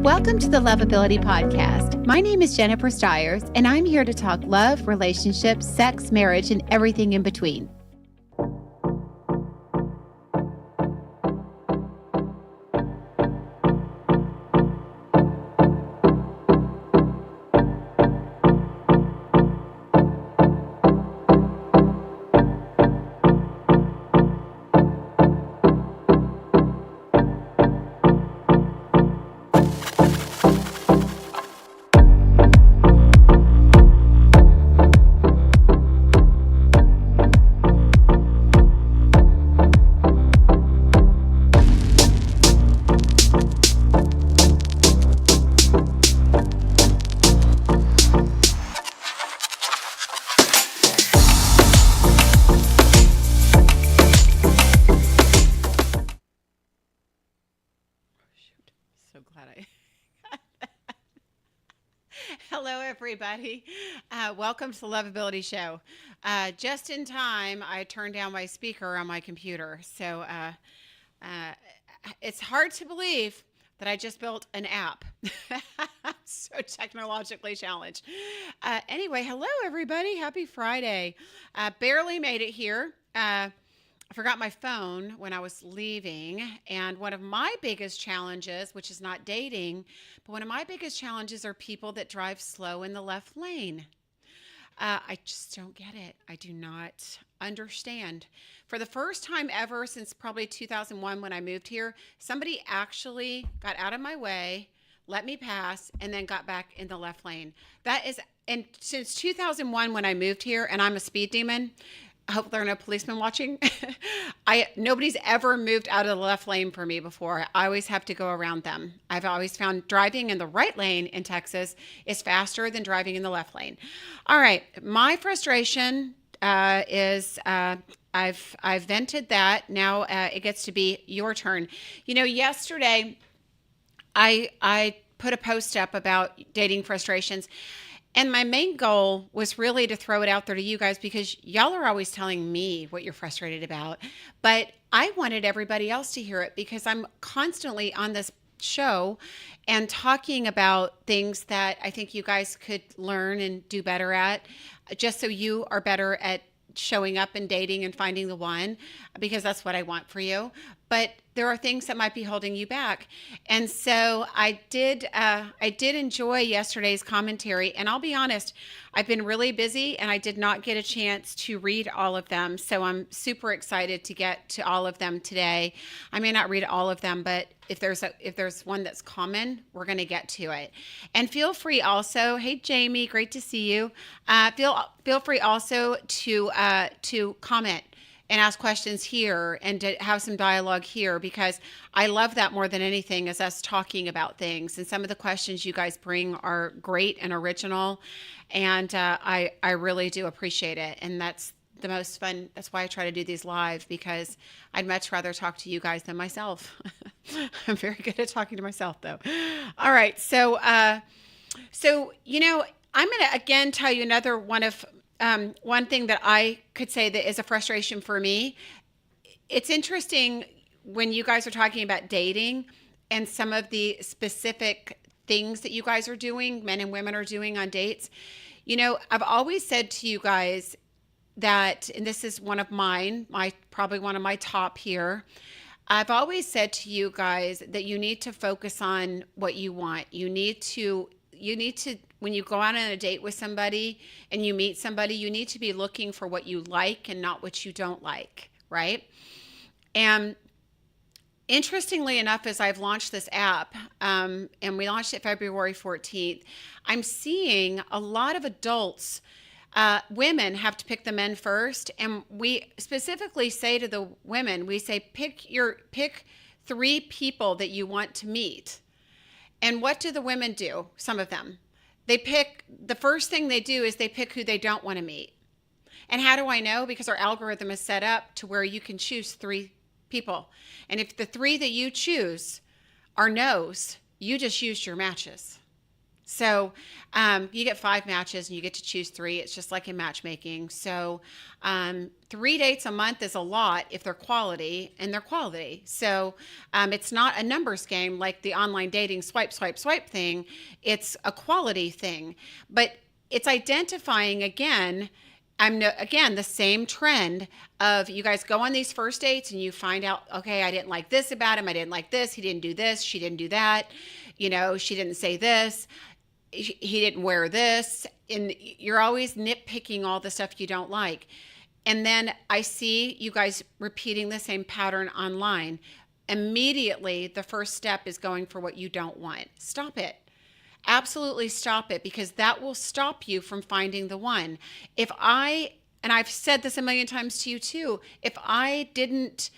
Welcome to the Lovability Podcast. My name is Jennifer Stiers, and I'm here to talk love, relationships, sex, marriage, and everything in between. So glad Hello, everybody. Welcome to the Lovability Show. Just in time, I turned down my speaker on my computer. So it's hard to believe that I just built an app. So technologically challenged. Anyway, hello, everybody. Happy Friday. Barely made it here. I forgot my phone when I was leaving. And one of my biggest challenges, which is not dating, but one of my biggest challenges are people that drive slow in the left lane. I just don't get it. I do not understand. For the first time ever since probably 2001 when I moved here, somebody actually got out of my way, let me pass, and then got back in the left lane. And since 2001 when I moved here, and I'm a speed demon, I hope there are no policemen watching. Nobody's ever moved out of the left lane for me before. I always have to go around them. I've always found driving in the right lane in Texas is faster than driving in the left lane. All right, my frustration is I've vented that. Now it gets to be your turn. You know, yesterday I put a post up about dating frustrations. And my main goal was really to throw it out there to you guys because y'all are always telling me what you're frustrated about. But I wanted everybody else to hear it because I'm constantly on this show and talking about things that I think you guys could learn and do better at, just so you are better at showing up and dating and finding the one, because that's what I want for you. But there are things that might be holding you back. And so I did enjoy yesterday's commentary. And I'll be honest, I've been really busy and I did not get a chance to read all of them. So I'm super excited to get to all of them today. I may not read all of them, but if there's one that's common, we're going to get to it. And feel free also, hey Jamie, great to see you. Feel free also to comment and ask questions here and to have some dialogue here, because I love that more than anything, is us talking about things. And some of the questions you guys bring are great and original, and I really do appreciate it. And that's the most fun. That's why I try to do these live, because I'd much rather talk to you guys than myself. I'm very good at talking to myself, though. All right, so you know, I'm going to again tell you another one thing that I could say that is a frustration for me. It's interesting when you guys are talking about dating and some of the specific things that you guys are doing, men and women are doing on dates. You know, I've always said to you guys that, and this is one of mine, probably one of my top here. I've always said to you guys that you need to focus on what you want. You need to, when you go out on a date with somebody and you meet somebody, you need to be looking for what you like and not what you don't like, right? And interestingly enough, as I've launched this app, and we launched it February 14th, I'm seeing a lot of adults, women have to pick the men first. And we specifically say to the women, we say, pick 3 people that you want to meet. And what do the women do? Some of them. The first thing they do is they pick who they don't want to meet. And how do I know? Because our algorithm is set up to where you can choose 3 people. And if the 3 that you choose are no's, you just used your matches. So you get 5 matches and you get to choose three. It's just like in matchmaking. So 3 dates a month is a lot if they're quality, and they're quality. So it's not a numbers game like the online dating swipe, swipe, swipe thing. It's a quality thing. But it's identifying again. Again, the same trend of you guys go on these first dates and you find out, okay, I didn't like this about him. I didn't like this. He didn't do this. She didn't do that. She didn't say this. He didn't wear this. And you're always nitpicking all the stuff you don't like. And then I see you guys repeating the same pattern online. Immediately, the first step is going for what you don't want. Stop it. Absolutely stop it, because that will stop you from finding the one. And I've said this a million times to you too, if I didn't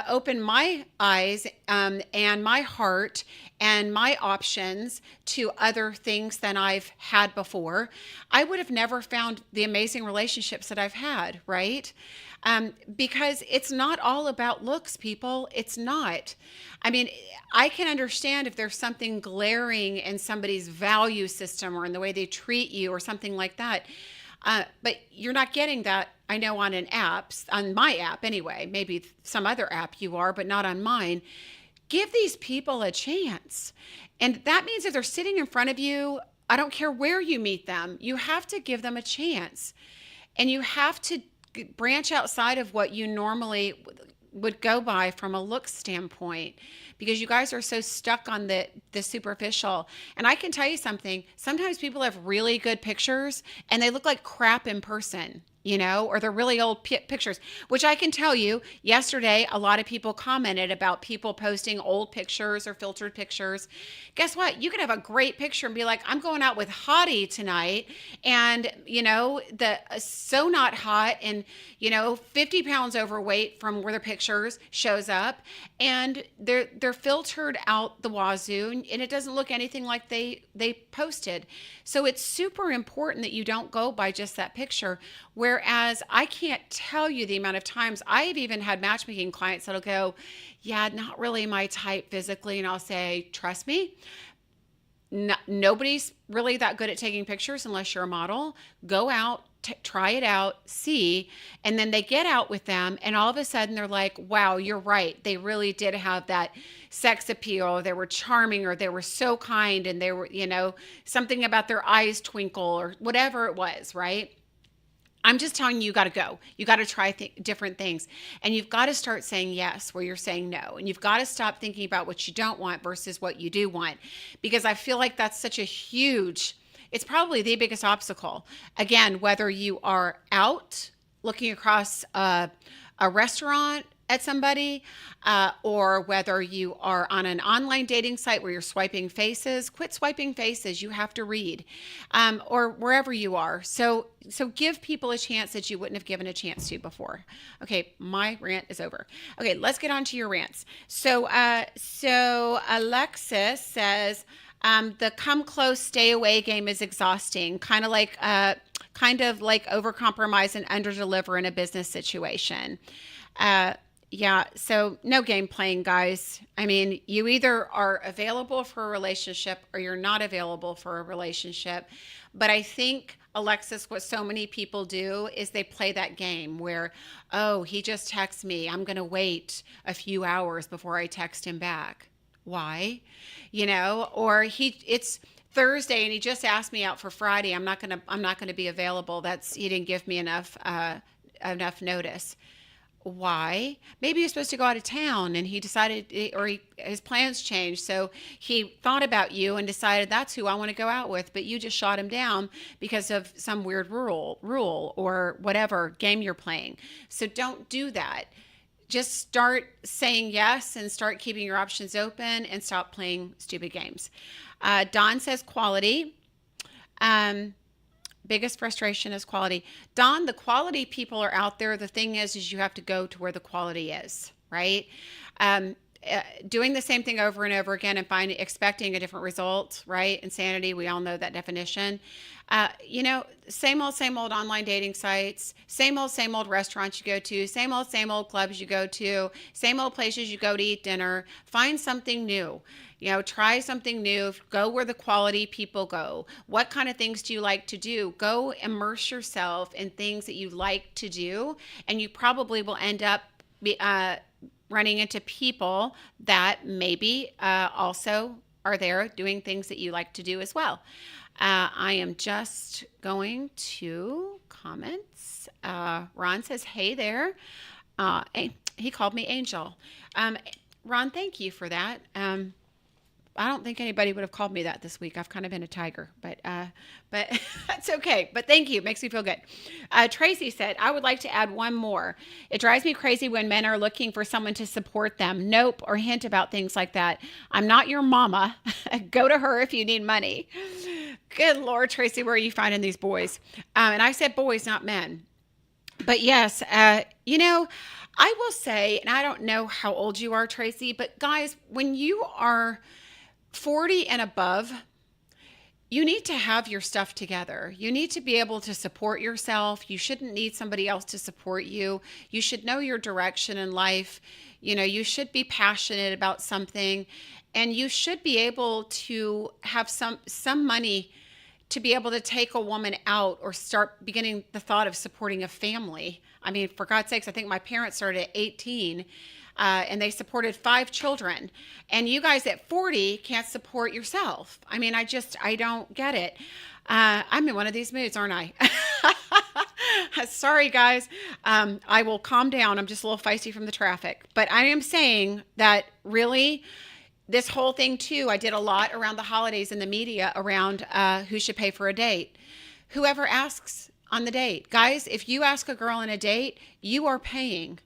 open my eyes and my heart and my options to other things than I've had before, I would have never found the amazing relationships that I've had, right? Because it's not all about looks, people. It's not. I mean, I can understand if there's something glaring in somebody's value system or in the way they treat you or something like that. But you're not getting that, I know, on an app, on my app anyway. Maybe some other app you are, but not on mine. Give these people a chance. And that means if they're sitting in front of you, I don't care where you meet them, you have to give them a chance. And you have to branch outside of what you normally would go by from a look standpoint, because you guys are so stuck on the superficial. And I can tell you something, sometimes people have really good pictures and they look like crap in person, or they're really old pictures, which I can tell you, yesterday, a lot of people commented about people posting old pictures or filtered pictures. Guess what? You can have a great picture and be like, I'm going out with Hottie tonight. And, the so not hot and, 50 pounds overweight from where the pictures shows up. And they're filtered out the wazoo, and it doesn't look anything like they posted. So it's super important that you don't go by just that picture. Whereas I can't tell you the amount of times I've even had matchmaking clients that'll go, yeah, not really my type physically. And I'll say, trust me, nobody's really that good at taking pictures unless you're a model. Go out, try it out, see, and then they get out with them, and all of a sudden they're like, wow, you're right. They really did have that sex appeal, or they were charming, or they were so kind, and they were, something about their eyes twinkle, or whatever it was, right? I'm just telling you, you got to go. You got to try different things. And you've got to start saying yes where you're saying no. And you've got to stop thinking about what you don't want versus what you do want. Because I feel like that's such a huge, it's probably the biggest obstacle. Again, whether you are out looking across a restaurant at somebody, or whether you are on an online dating site where you're swiping faces, quit swiping faces. You have to read, or wherever you are. So give people a chance that you wouldn't have given a chance to before. Okay, my rant is over. Okay, let's get on to your rants. So Alexis says, the come close, stay away game is exhausting. Kind of like overcompromise and underdeliver in a business situation. Yeah, so no game playing, guys. I mean, you either are available for a relationship or you're not available for a relationship. But I think, Alexis, what so many people do is they play that game where, oh, he just texts me, I'm going to wait a few hours before I text him back. Why? Or it's Thursday and he just asked me out for Friday. I'm not going to be available. He didn't give me enough notice. Why? Maybe you're supposed to go out of town and he decided, or his plans changed. So he thought about you and decided that's who I want to go out with, but you just shot him down because of some weird rule or whatever game you're playing. So don't do that. Just start saying yes and start keeping your options open and stop playing stupid games. Don says quality. Biggest frustration is quality. Don, the quality people are out there. The thing is you have to go to where the quality is, right? Doing the same thing over and over again and expecting a different result, right? Insanity, we all know that definition. Same old online dating sites, same old restaurants you go to, same old clubs you go to, same old places you go to eat dinner. Find something new. Try something new. Go where the quality people go. What kind of things do you like to do? Go immerse yourself in things that you like to do, and you probably will end up running into people that maybe also are there doing things that you like to do as well. I am just going to comments. Ron says, "Hey there." He called me Angel. Ron, thank you for that. I don't think anybody would have called me that this week. I've kind of been a tiger, but that's okay. But thank you. Makes me feel good. Tracy said, "I would like to add one more. It drives me crazy when men are looking for someone to support them. Nope, or hint about things like that. I'm not your mama. Go to her if you need money." Good Lord, Tracy, where are you finding these boys? And I said boys, not men. But yes, I will say, and I don't know how old you are, Tracy, but guys, when you are 40 and above, you need to have your stuff together. You need to be able to support yourself. You shouldn't need somebody else to support you. You should know your direction in life. You should be passionate about something, and you should be able to have some money to be able to take a woman out or start beginning the thought of supporting a family. I mean, for God's sakes, I think my parents started at 18 and they supported 5 children. And you guys at 40 can't support yourself. I mean, I don't get it. I'm in one of these moods, aren't I? Sorry, guys. I will calm down. I'm just a little feisty from the traffic. But I am saying that really, this whole thing too, I did a lot around the holidays in the media around who should pay for a date. Whoever asks on the date. Guys, if you ask a girl on a date, you are paying.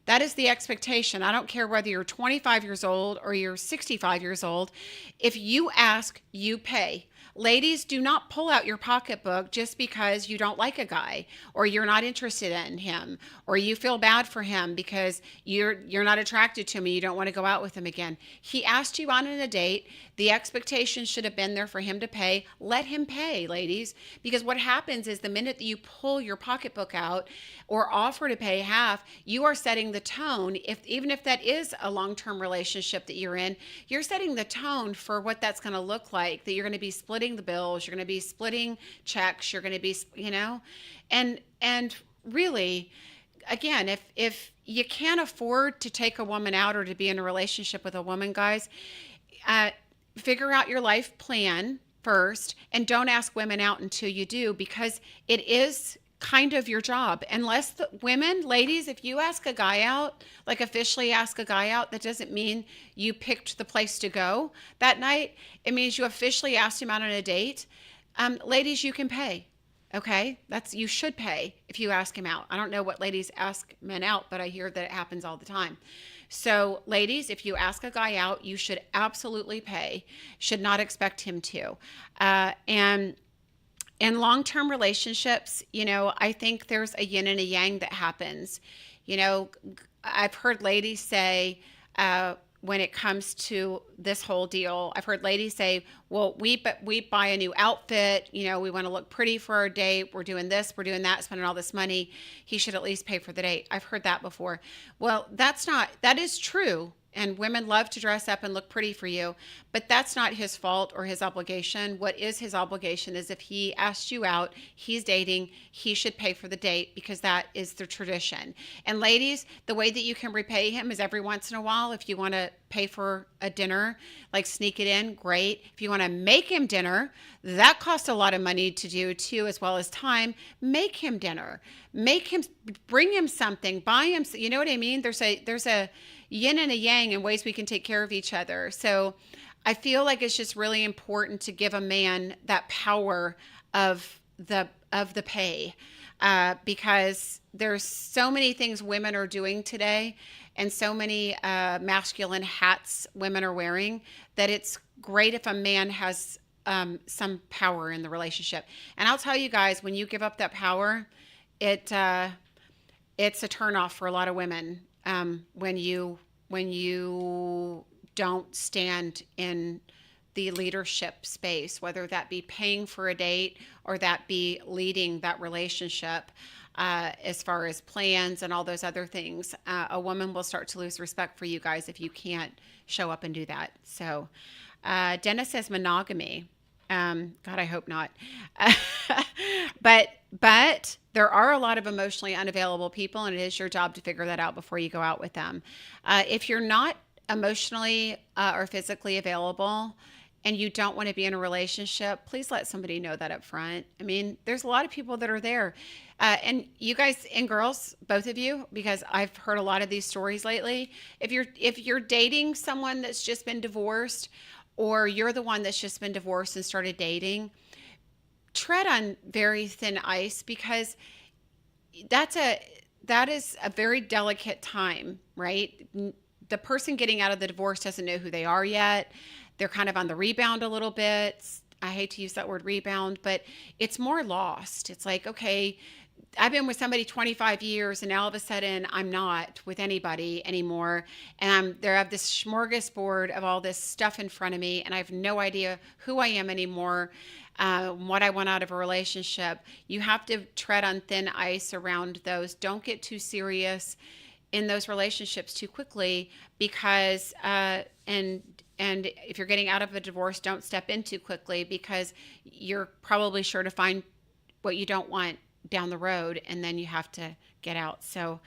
That is the expectation. I don't care whether you're 25 years old or you're 65 years old. If you ask, you pay. Ladies, do not pull out your pocketbook just because you don't like a guy or you're not interested in him or you feel bad for him because you're not attracted to him and you don't want to go out with him again. He asked you on a date. The expectation should have been there for him to pay. Let him pay, ladies, because what happens is the minute that you pull your pocketbook out or offer to pay half, you are setting the tone. Even if that is a long-term relationship that you're in, you're setting the tone for what that's going to look like, that you're going to be splitting the bills, you're going to be splitting checks, you're going to be, and really, again, if you can't afford to take a woman out or to be in a relationship with a woman, guys, figure out your life plan first and don't ask women out until you do, because it is kind of your job. Unless the women, ladies, if you ask a guy out, like officially ask a guy out, that doesn't mean you picked the place to go that night. It means you officially asked him out on a date. Ladies, you can pay. Okay, you should pay if you ask him out. I don't know what ladies ask men out, but I hear that it happens all the time. So ladies, if you ask a guy out, you should absolutely pay. Should not expect him to. And in long-term relationships, I think there's a yin and a yang that happens. I've heard ladies say, when it comes to this whole deal, I've heard ladies say, well, we buy a new outfit. We want to look pretty for our date. We're doing this, we're doing that, spending all this money. He should at least pay for the date. I've heard that before. Well, that is true. And women love to dress up and look pretty for you, but that's not his fault or his obligation. What is his obligation is if he asked you out, he's dating, he should pay for the date, because that is the tradition. And ladies, the way that you can repay him is every once in a while. If you want to pay for a dinner, like sneak it in, great. If you want to make him dinner, that costs a lot of money to do too, as well as time. Make him dinner, bring him something, buy him, you know what I mean? There's a yin and a yang in ways we can take care of each other. So I feel like it's just really important to give a man that power of the pay, because there's so many things women are doing today and so many masculine hats women are wearing, that it's great if a man has some power in the relationship. And I'll tell you guys, when you give up that power, it's a turnoff for a lot of women. When you don't stand in the leadership space, whether that be paying for a date or that be leading that relationship. As far as plans and all those other things, a woman will start to lose respect for you guys if you can't show up and do that. So, Dennis says monogamy. God, I hope not. but there are a lot of emotionally unavailable people, and it is your job to figure that out before you go out with them. If you're not emotionally or physically available and you don't want to be in a relationship, please let somebody know that up front. I mean, there's a lot of people that are there. And you guys and girls, both of you, because I've heard a lot of these stories lately. If you're dating someone that's just been divorced, or you're the one that's just been divorced and started dating, tread on very thin ice, because that is a very delicate time, right? The person getting out of the divorce doesn't know who they are yet. They're kind of on the rebound a little bit. I hate to use that word rebound, but it's more lost. It's like, okay, I've been with somebody 25 years and now all of a sudden I'm not with anybody anymore. And I have this smorgasbord of all this stuff in front of me and I have no idea who I am anymore, what I want out of a relationship. You have to tread on thin ice around those. Don't get too serious in those relationships too quickly, because, and if you're getting out of a divorce, don't step in too quickly, because you're probably sure to find what you don't want down the road, and then you have to get out. So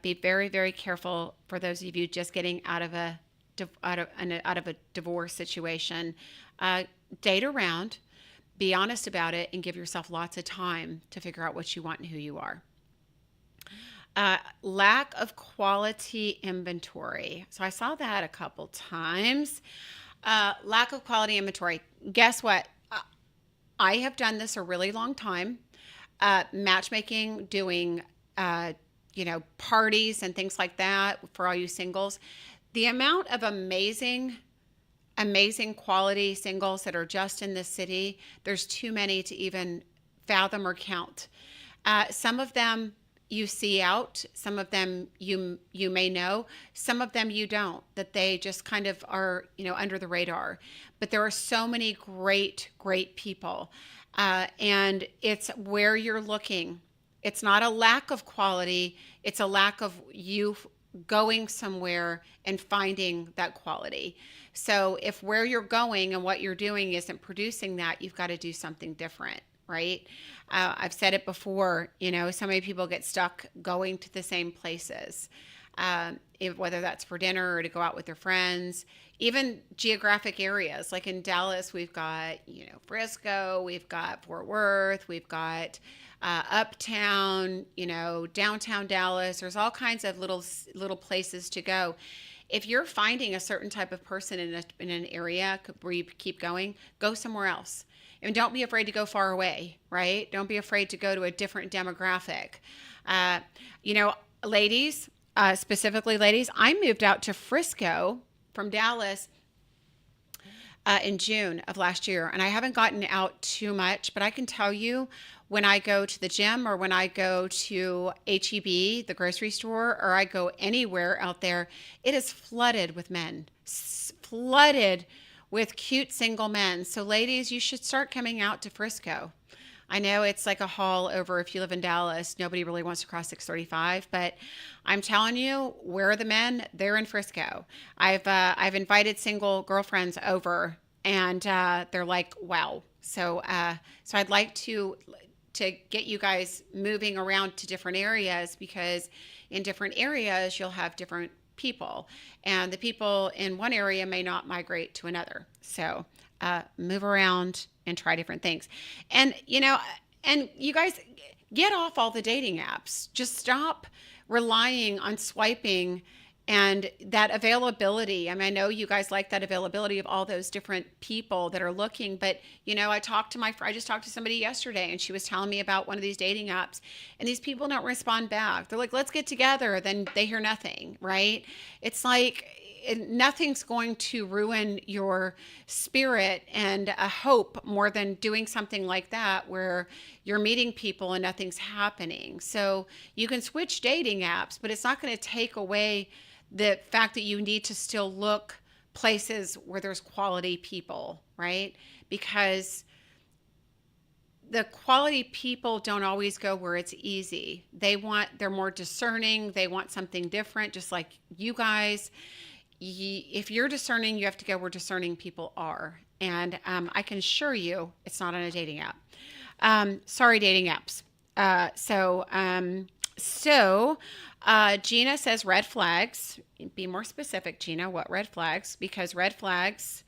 be very, very careful for those of you just getting out of a divorce situation. Date around, be honest about it, and give yourself lots of time to figure out what you want and who you are. Lack of quality inventory. So I saw that a couple times. Lack of quality inventory. Guess what? I have done this a really long time. Matchmaking, doing, parties and things like that for all you singles. The amount of amazing quality singles that are just in this city, there's too many to even fathom or count. Some of them you see out, some of them you may know, some of them you don't, that they just kind of are, under the radar. But there are so many great people. And it's where you're looking. It's not a lack of quality. It's a lack of you going somewhere and finding that quality. So if where you're going and what you're doing isn't producing that, you've got to do something different, right? I've said it before, so many people get stuck going to the same places, whether that's for dinner or to go out with their friends. Even geographic areas, like in Dallas, we've got, Frisco, we've got Fort Worth, we've got Uptown, downtown Dallas. There's all kinds of little places to go. If you're finding a certain type of person in an area where you keep going, go somewhere else. And don't be afraid to go far away, right? Don't be afraid to go to a different demographic. Ladies, specifically ladies, I moved out to Frisco from Dallas in June of last year, and I haven't gotten out too much, but I can tell you, when I go to the gym or when I go to H-E-B, the grocery store, or I go anywhere out there, it is flooded with men, flooded with cute single men. So ladies, you should start coming out to Frisco. I know it's like a haul over if you live in Dallas. Nobody really wants to cross 635, but I'm telling you, where are the men? They're in Frisco. I've invited single girlfriends over, and they're like, wow. So I'd like to get you guys moving around to different areas, because in different areas you'll have different people, and the people in one area may not migrate to another. So move around and try different things. And you guys, get off all the dating apps. Just stop relying on swiping and that availability. I mean, I know you guys like that availability of all those different people that are looking, but I just talked to somebody yesterday, and she was telling me about one of these dating apps, and these people don't respond back. They're like, let's get together. Then they hear nothing, right? It's like, nothing's going to ruin your spirit and a hope more than doing something like that, where you're meeting people and nothing's happening. So you can switch dating apps, but it's not going to take away the fact that you need to still look places where there's quality people, right? Because the quality people don't always go where it's easy. They're more discerning. They want something different, just like you guys. If you're discerning, you have to go where discerning people are. And I can assure you it's not on a dating app. Sorry, dating apps. Gina says red flags. Be more specific, Gina. What red flags? Because red flags,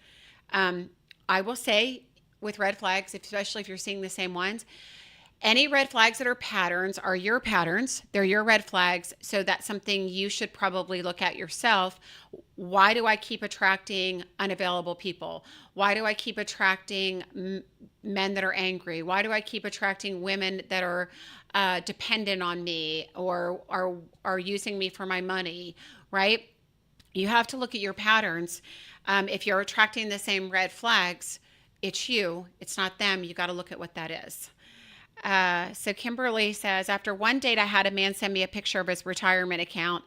I will say with red flags, especially if you're seeing the same ones, any red flags that are patterns are your patterns. They're your red flags. So that's something you should probably look at yourself. Why do I keep attracting unavailable people? Why do I keep attracting men that are angry? Why do I keep attracting women that are dependent on me or are using me for my money, right? You have to look at your patterns. If you're attracting the same red flags, it's you, it's not them. You got to look at what that is. So Kimberly says, after one date, I had a man send me a picture of his retirement account,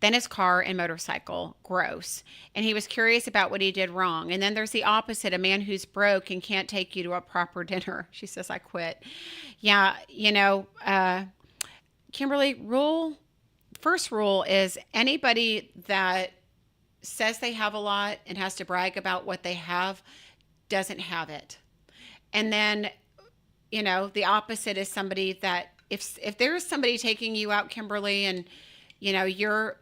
then his car and motorcycle. Gross. And he was curious about what he did wrong. And then there's the opposite, a man who's broke and can't take you to a proper dinner. She says, I quit. Yeah, Kimberly, first rule is anybody that says they have a lot and has to brag about what they have doesn't have it. And then the opposite is somebody that if there's somebody taking you out, Kimberly, and you're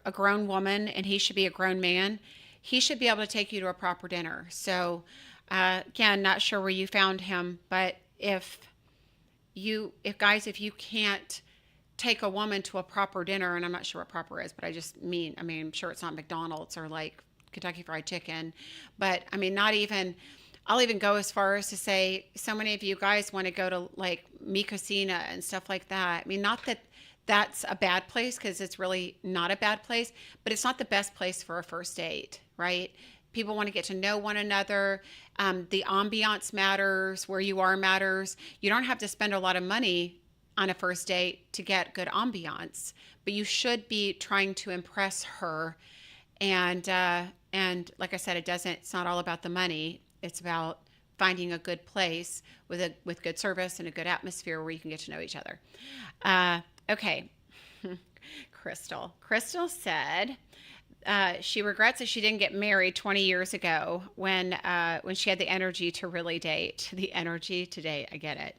a grown woman and he should be a grown man, he should be able to take you to a proper dinner. So again, not sure where you found him, but if you can't take a woman to a proper dinner, and I'm not sure what proper is, but I'm sure it's not McDonald's or like Kentucky Fried Chicken, but I'll even go as far as to say, so many of you guys want to go to like Mi Cocina and stuff like that. I mean, not that that's a bad place, because it's really not a bad place, but it's not the best place for a first date, right? People want to get to know one another. The ambiance matters. Where you are matters. You don't have to spend a lot of money on a first date to get good ambiance, but you should be trying to impress her. And like I said, it's not all about the money. It's about finding a good place with good service and a good atmosphere where you can get to know each other. Okay. Crystal said she regrets that she didn't get married 20 years ago when she had the energy to really date. The energy to date. I get it.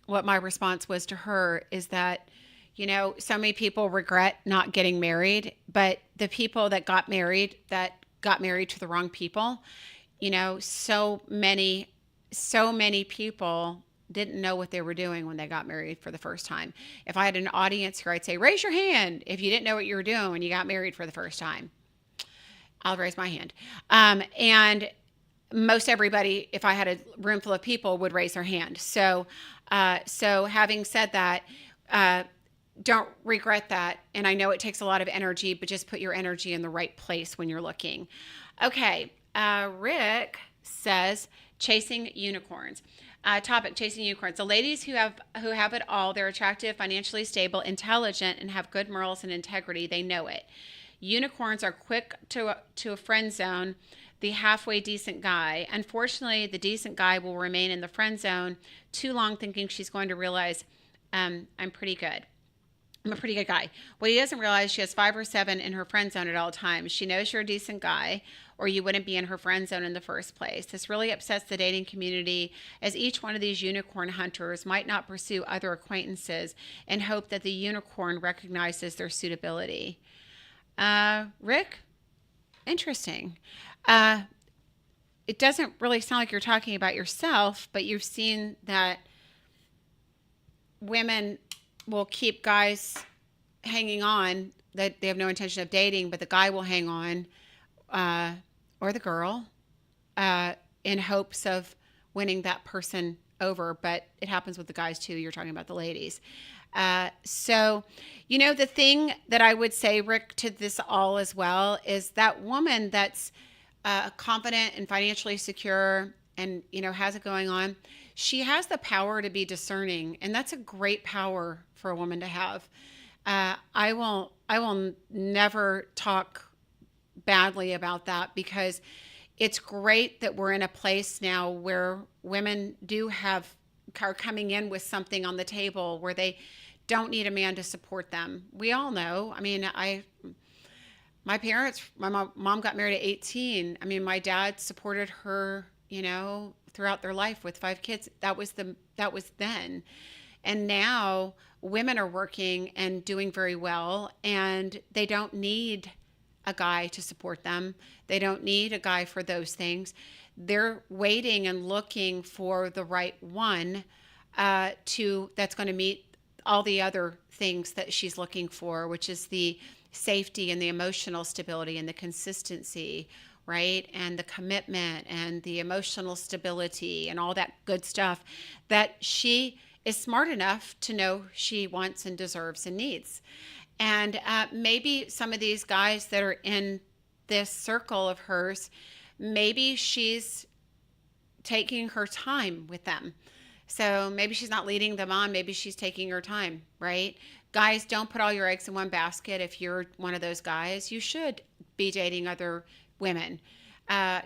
What my response was to her is that, so many people regret not getting married, but the people that got married to the wrong people, so many people didn't know what they were doing when they got married for the first time. If I had an audience here, I'd say, raise your hand if you didn't know what you were doing when you got married for the first time. I'll raise my hand. And most everybody, if I had a room full of people, would raise their hand. So having said that, don't regret that. And I know it takes a lot of energy, but just put your energy in the right place when you're looking. Okay. Rick says, chasing unicorns. Topic, chasing unicorns. The ladies who have it all, they're attractive, financially stable, intelligent, and have good morals and integrity. They know it. Unicorns are quick to a friend zone the halfway decent guy. Unfortunately, the decent guy will remain in the friend zone too long, thinking she's going to realize, I'm pretty good. I'm a pretty good guy. What he doesn't realize, she has 5 or 7 in her friend zone at all times. She knows you're a decent guy, or you wouldn't be in her friend zone in the first place. This really upsets the dating community, as each one of these unicorn hunters might not pursue other acquaintances and hope that the unicorn recognizes their suitability. Rick, interesting. It doesn't really sound like you're talking about yourself, but you've seen that women will keep guys hanging on that they have no intention of dating, but the guy will hang on, or the girl, in hopes of winning that person over. But it happens with the guys too. You're talking about the ladies. So, the thing that I would say, Rick, to this all as well, is that woman that's confident and financially secure and, has it going on, she has the power to be discerning. And that's a great power for a woman to have. I will never talk badly about that, because it's great that we're in a place now where women are coming in with something on the table where they don't need a man to support them. We all know. I mean, my mom got married at 18. I mean, my dad supported her, throughout their life with 5 kids. That was then. And now women are working and doing very well, and they don't need a guy to support them. They don't need a guy for those things. They're waiting and looking for the right one that's going to meet all the other things that she's looking for, which is the safety and the emotional stability and the consistency, right? And the commitment and the emotional stability and all that good stuff that she is smart enough to know she wants and deserves and needs. And maybe some of these guys that are in this circle of hers, maybe she's taking her time with them. So maybe she's not leading them on. Maybe she's taking her time, right? Guys, don't put all your eggs in one basket. If you're one of those guys, you should be dating other women.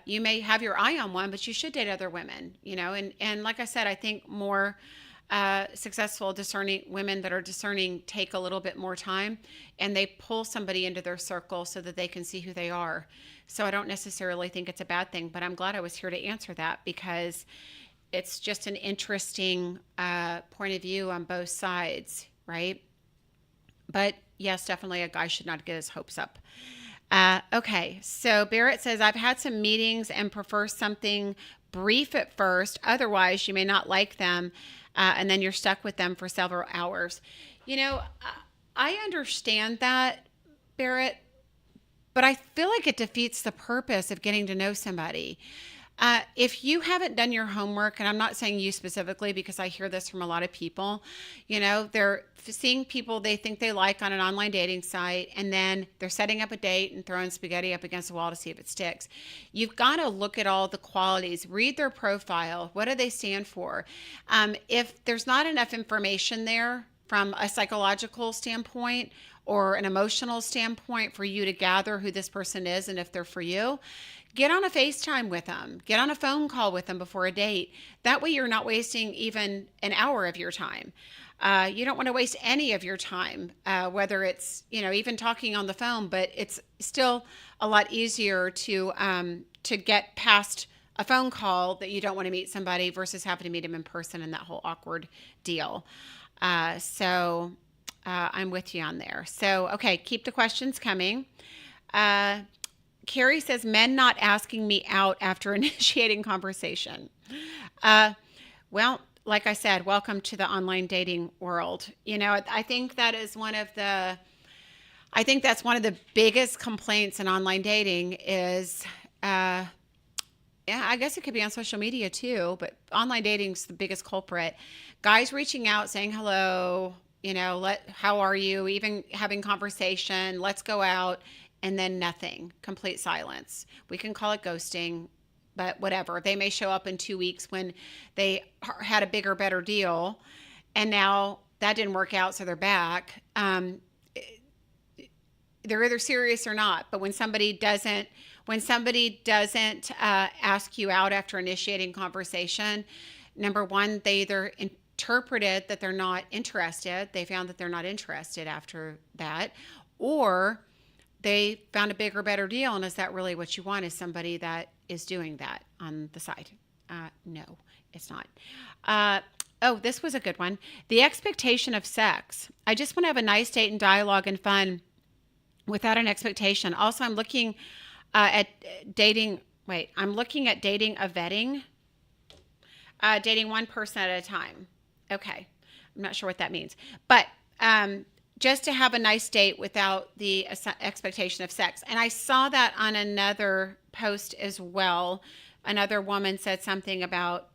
You may have your eye on one, but you should date other women, and like I said, I think more successful discerning women that are discerning take a little bit more time, and they pull somebody into their circle so that they can see who they are. So I don't necessarily think it's a bad thing, but I'm glad I was here to answer that, because it's just an interesting point of view on both sides, right? But yes, definitely a guy should not get his hopes up. Okay, so Barrett says, I've had some meetings and prefer something brief at first. Otherwise, you may not like them, and then you're stuck with them for several hours. I understand that, Barrett, but I feel like it defeats the purpose of getting to know somebody. If you haven't done your homework, and I'm not saying you specifically because I hear this from a lot of people, they're seeing people they think they like on an online dating site, and then they're setting up a date and throwing spaghetti up against the wall to see if it sticks. You've got to look at all the qualities, read their profile. What do they stand for? If there's not enough information there from a psychological standpoint or an emotional standpoint for you to gather who this person is and if they're for you, get on a FaceTime with them. Get on a phone call with them before a date. That way you're not wasting even an hour of your time. You don't want to waste any of your time, whether it's, even talking on the phone, but it's still a lot easier to get past a phone call that you don't want to meet somebody versus having to meet them in person and that whole awkward deal. So I'm with you on there. So, okay, keep the questions coming. Carrie says, men not asking me out after initiating conversation. Well, like I said, welcome to the online dating world. I think that's one of the biggest complaints in online dating is, yeah, I guess it could be on social media too, but online dating's the biggest culprit. Guys reaching out saying hello, how are you? Even having conversation, let's go out. And then nothing, complete silence. We can call it ghosting, but whatever. They may show up in 2 weeks when they had a bigger, better deal, and now that didn't work out, so they're back. They're either serious or not. But when somebody doesn't ask you out after initiating conversation, number one, they either interpreted that they're not interested. They found that they're not interested after that, or they found a bigger, better deal. And is that really what you want? Is somebody that is doing that on the side? No, it's not. Oh, this was a good one. The expectation of sex. I just want to have a nice date and dialogue and fun without an expectation. Also, I'm looking at dating. Wait, I'm looking at dating a vetting. Dating one person at a time. Okay. I'm not sure what that means. But just to have a nice date without the expectation of sex. And I saw that on another post as well. Another woman said something about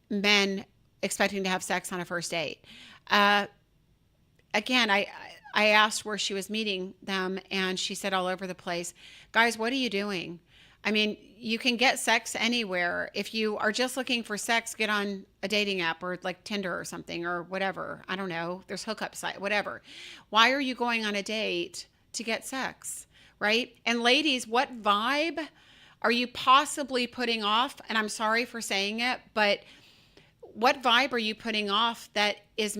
men expecting to have sex on a first date. Again, I asked where she was meeting them, and she said all over the place. Guys, what are you doing? I mean, you can get sex anywhere. If you are just looking for sex, get on a dating app or like Tinder or something or whatever. I don't know. There's hookup site, whatever. Why are you going on a date to get sex? right? And ladies, what vibe are you possibly putting off? And I'm sorry for saying it, but what vibe are you putting off that is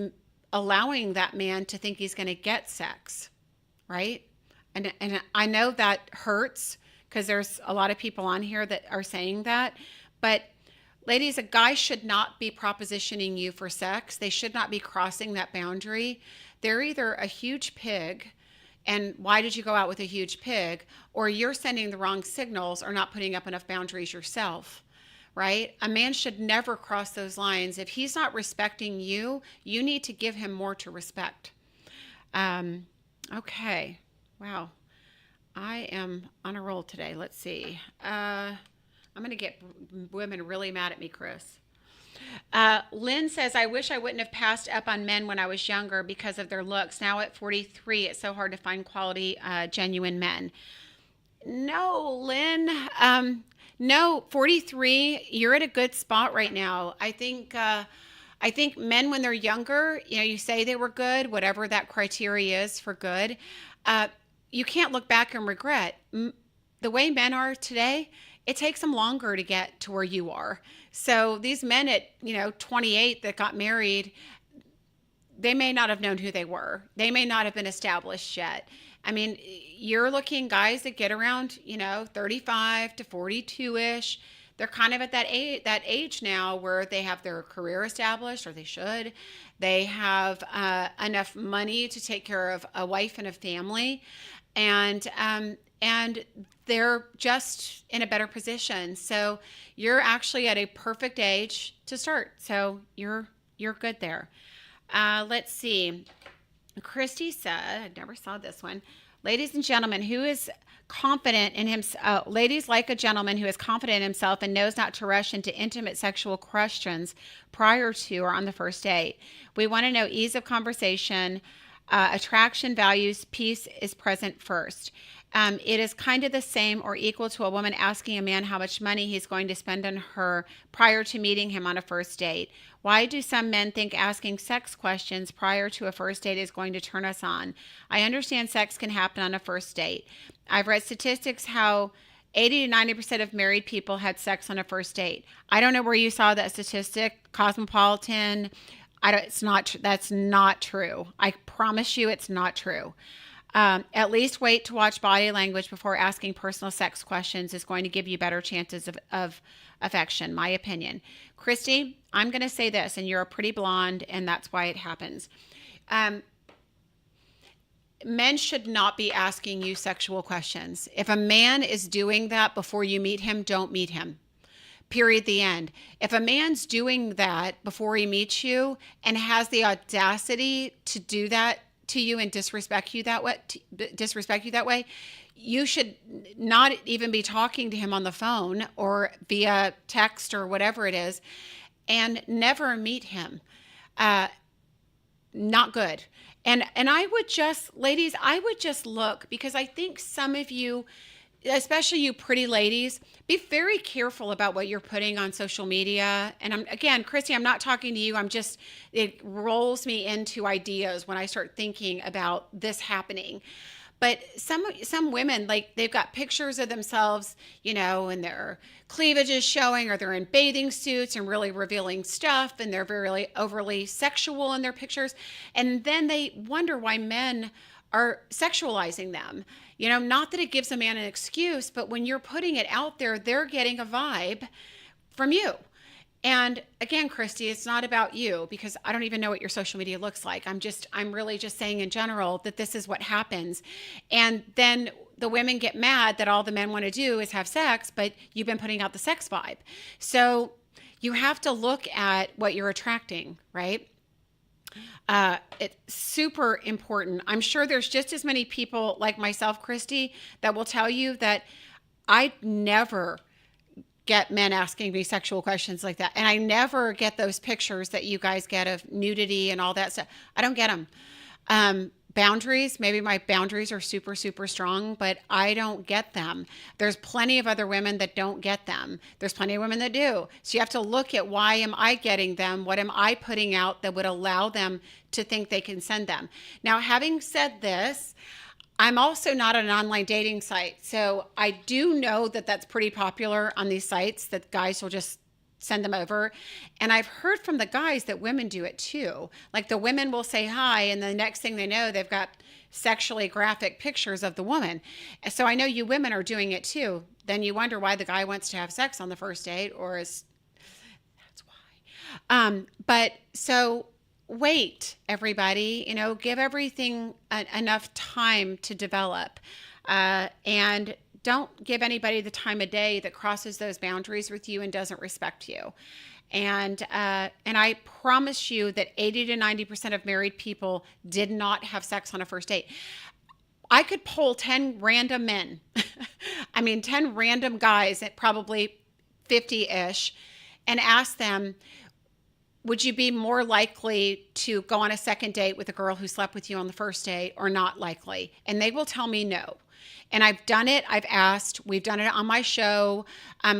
allowing that man to think he's going to get sex, right? And I know that hurts because there's a lot of people on here that are saying that, but ladies, a guy should not be propositioning you for sex. They should not be crossing that boundary. They're either a huge pig, and why did you go out with a huge pig? Or you're sending the wrong signals or not putting up enough boundaries yourself, right? A man should never cross those lines. If he's not respecting you, you need to give him more to respect. Okay. Wow. I am on a roll today. Let's see. I'm going to get women really mad at me, Chris. Lynn says, I wish I wouldn't have passed up on men when I was younger because of their looks. Now at 43, it's so hard to find quality, genuine men. No, Lynn. No, 43, you're at a good spot right now. I think men when they're younger, you say they were good, whatever that criteria is for good, you can't look back and regret. The way men are today, it takes them longer to get to where you are. So these men at, 28 that got married, they may not have known who they were. They may not have been established yet. I mean, you're looking guys that get around, 35 to 42-ish. They're kind of at that age now where they have their career established, or they should. They have enough money to take care of a wife and a family, and they're just in a better position. So you're actually at a perfect age to start. So you're good there. Let's see. Christy said, I never saw this one. Ladies and gentlemen, who is confident in himself, ladies like a gentleman who is confident in himself and knows not to rush into intimate sexual questions prior to or on the first date. We want to know ease of conversation, attraction, values, peace is present first. It is kind of the same or equal to a woman asking a man how much money he's going to spend on her prior to meeting him on a first date. Why do some men think asking sex questions prior to a first date is going to turn us on? I understand sex can happen on a first date. I've read statistics how 80 to 90% of married people had sex on a first date. I don't know where you saw that statistic, Cosmopolitan. That's not true. I promise you it's not true. At least wait to watch body language before asking personal sex questions is going to give you better chances of affection, my opinion. Christy, I'm going to say this, and you're a pretty blonde, and that's why it happens. Men should not be asking you sexual questions. If a man is doing that before you meet him, don't meet him. Period, the end. If a man's doing that before he meets you and has the audacity to do that to you and disrespect you that way, you should not even be talking to him on the phone or via text or whatever it is, and never meet him. Not good. And I would just, ladies, I would just look, because I think some of you, especially you pretty ladies, be very careful about what you're putting on social media. And again, Christy, I'm not talking to you. It rolls me into ideas when I start thinking about this happening. But some women, like, they've got pictures of themselves, and their cleavage is showing, or they're in bathing suits and really revealing stuff, and they're very overly sexual in their pictures. And then they wonder why men are sexualizing them. Not that it gives a man an excuse, but when you're putting it out there, they're getting a vibe from you. And again, Christy, it's not about you, because I don't even know what your social media looks like. I'm really just saying in general that this is what happens. And then the women get mad that all the men want to do is have sex, but you've been putting out the sex vibe. So you have to look at what you're attracting, right? It's super important. I'm sure there's just as many people like myself, Christy, that will tell you that I never get men asking me sexual questions like that. And I never get those pictures that you guys get of nudity and all that stuff. I don't get them. Boundaries, maybe my boundaries are super, super strong, but I don't get them. There's plenty of other women that don't get them. There's plenty of women that do. So you have to look at, why am I getting them? What am I putting out that would allow them to think they can send them? Now, having said this, I'm also not an online dating site. So I do know that that's pretty popular on these sites, that guys will just send them over. And I've heard from the guys that women do it too. Like the women will say hi, and the next thing they know, they've got sexually graphic pictures of the woman. So I know you women are doing it too. Then you wonder why the guy wants to have sex on the first date, or is that's why. But so wait, everybody, give everything enough time to develop. And don't give anybody the time of day that crosses those boundaries with you and doesn't respect you. And I promise you that 80 to 90% of married people did not have sex on a first date. I could poll 10 random men. I mean, 10 random guys at probably 50-ish, and ask them, would you be more likely to go on a second date with a girl who slept with you on the first date, or not likely? And they will tell me no. And I've done it. I've asked. We've done it on my show.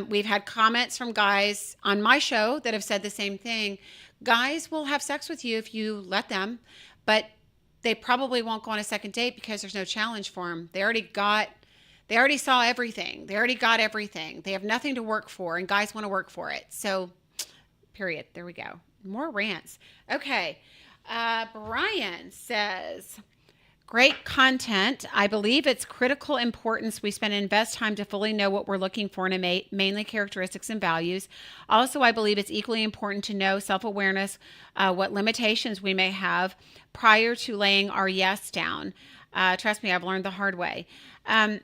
We've had comments from guys on my show that have said the same thing. Guys will have sex with you if you let them, but they probably won't go on a second date because there's no challenge for them. They already saw everything. They already got everything. They have nothing to work for, and guys want to work for it. So, period. There we go. More rants. Okay. Brian says, great content. I believe it's critical importance we spend and invest time to fully know what we're looking for in a mate, mainly characteristics and values. Also, I believe it's equally important to know self-awareness, what limitations we may have prior to laying our yes down. Trust me, I've learned the hard way. And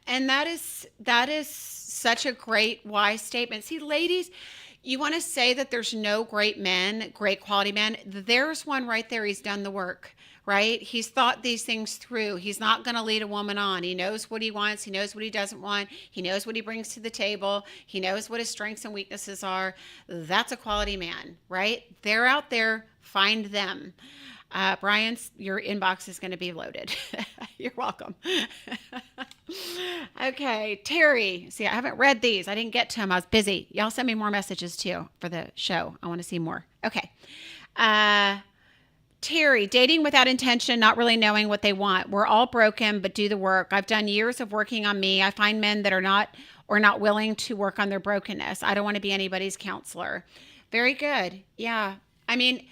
that is such a great, wise statement. See, ladies, you want to say that there's no great men, great quality men. There's one right there. He's done the work, right? He's thought these things through. He's not going to lead a woman on. He knows what he wants. He knows what he doesn't want. He knows what he brings to the table. He knows what his strengths and weaknesses are. That's a quality man, right? They're out there. Find them. Brian, your inbox is going to be loaded. You're welcome. Okay, Terry. See, I haven't read these. I didn't get to them. I was busy. Y'all send me more messages too for the show. I want to see more. Okay. Terry, dating without intention, not really knowing what they want. We're all broken, but do the work. I've done years of working on me. I find men that are not willing to work on their brokenness. I don't want to be anybody's counselor. Very good. Yeah. I mean,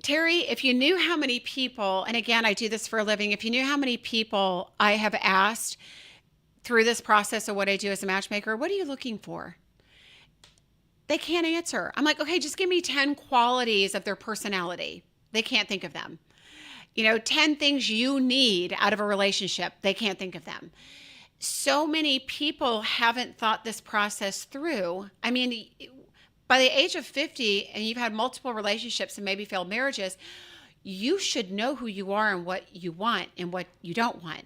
Terry, if you knew how many people, and again, I do this for a living, if you knew how many people I have asked through this process of what I do as a matchmaker, what are you looking for? They can't answer. I'm like, okay, just give me 10 qualities of their personality. They can't think of them. 10 things you need out of a relationship. They can't think of them. So many people haven't thought this process through. I mean, by the age of 50 and you've had multiple relationships and maybe failed marriages, you should know who you are and what you want and what you don't want.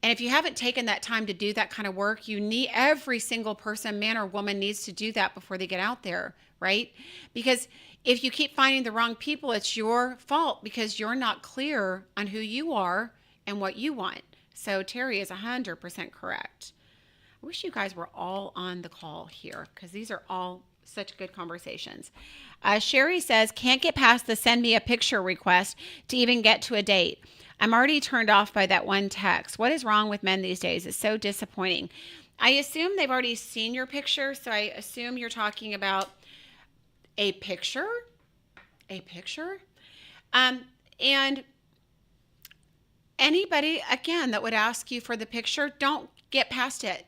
And if you haven't taken that time to do that kind of work, every single person, man or woman, needs to do that before they get out there, right? Because if you keep finding the wrong people, it's your fault because you're not clear on who you are and what you want. So Terry is 100% correct. I wish you guys were all on the call here because these are all such good conversations. Sherry says, can't get past the send me a picture request to even get to a date. I'm already turned off by that one text. What is wrong with men these days? It's so disappointing. I assume they've already seen your picture, so I assume you're talking about a picture. And anybody, again, that would ask you for the picture, don't get past it.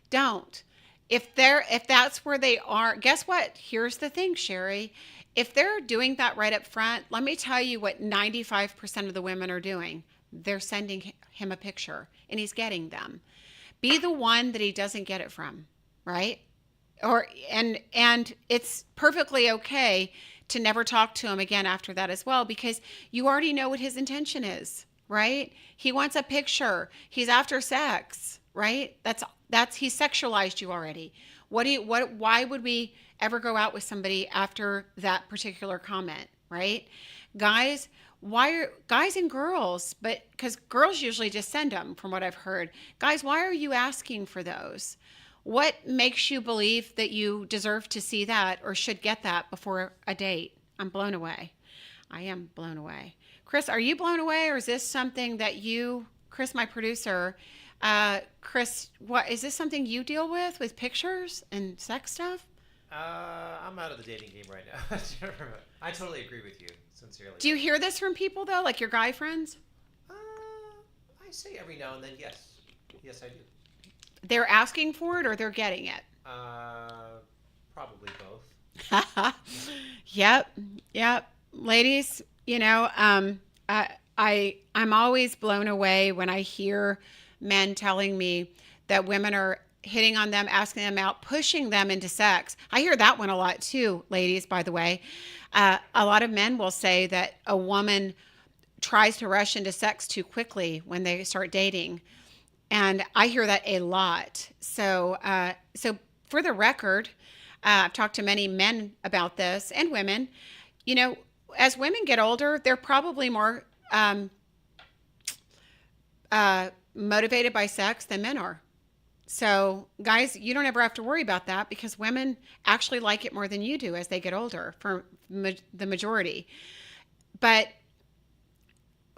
Don't. If that's where they are, guess what? Here's the thing, Sherry. If they're doing that right up front, let me tell you what 95% of the women are doing. They're sending him a picture and he's getting them. Be the one that he doesn't get it from, right? And it's perfectly okay to never talk to him again after that as well, because you already know what his intention is, right? He wants a picture. He's after sex, right? He's sexualized you already. Why would we ever go out with somebody after that particular comment, right? Guys and girls, but because girls usually just send them from what I've heard. Guys, why are you asking for those? What makes you believe that you deserve to see that or should get that before a date? I'm blown away. I am blown away. Chris, are you blown away, or is this something that you, Chris, my producer, Chris, what is this something you deal with pictures and sex stuff? I'm out of the dating game right now. I totally agree with you, sincerely. Do you hear this from people though, like your guy friends? Uh, I say every now and then, yes. Yes, I do. They're asking for it or they're getting it? Probably both. Yep, yep. Ladies, I'm always blown away when I hear men telling me that women are hitting on them, asking them out, pushing them into sex. I hear that one a lot too, ladies, by the way. A lot of men will say that a woman tries to rush into sex too quickly when they start dating. And I hear that a lot. So for the record, I've talked to many men about this and women. As women get older, they're probably more motivated by sex than men are. So, guys, you don't ever have to worry about that because women actually like it more than you do as they get older, for the majority. But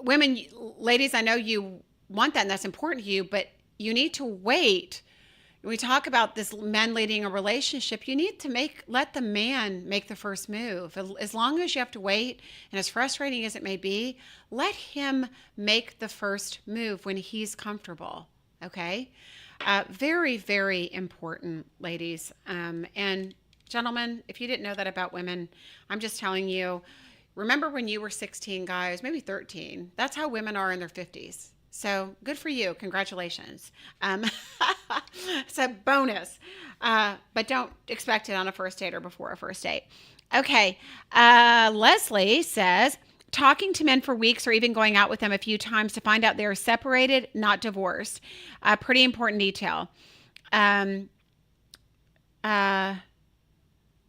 women, ladies, I know you want that and that's important to you, but you need to wait. When we talk about this men leading a relationship, you need to let the man make the first move. As long as you have to wait, and as frustrating as it may be, let him make the first move when he's comfortable. Okay? Very, very important, ladies. And gentlemen, if you didn't know that about women, I'm just telling you, remember when you were 16, guys, maybe 13. That's how women are in their 50s. So good for you. Congratulations. It's a bonus. But don't expect it on a first date or before a first date. Okay. Leslie says, talking to men for weeks or even going out with them a few times to find out they are separated, not divorced. Pretty important detail.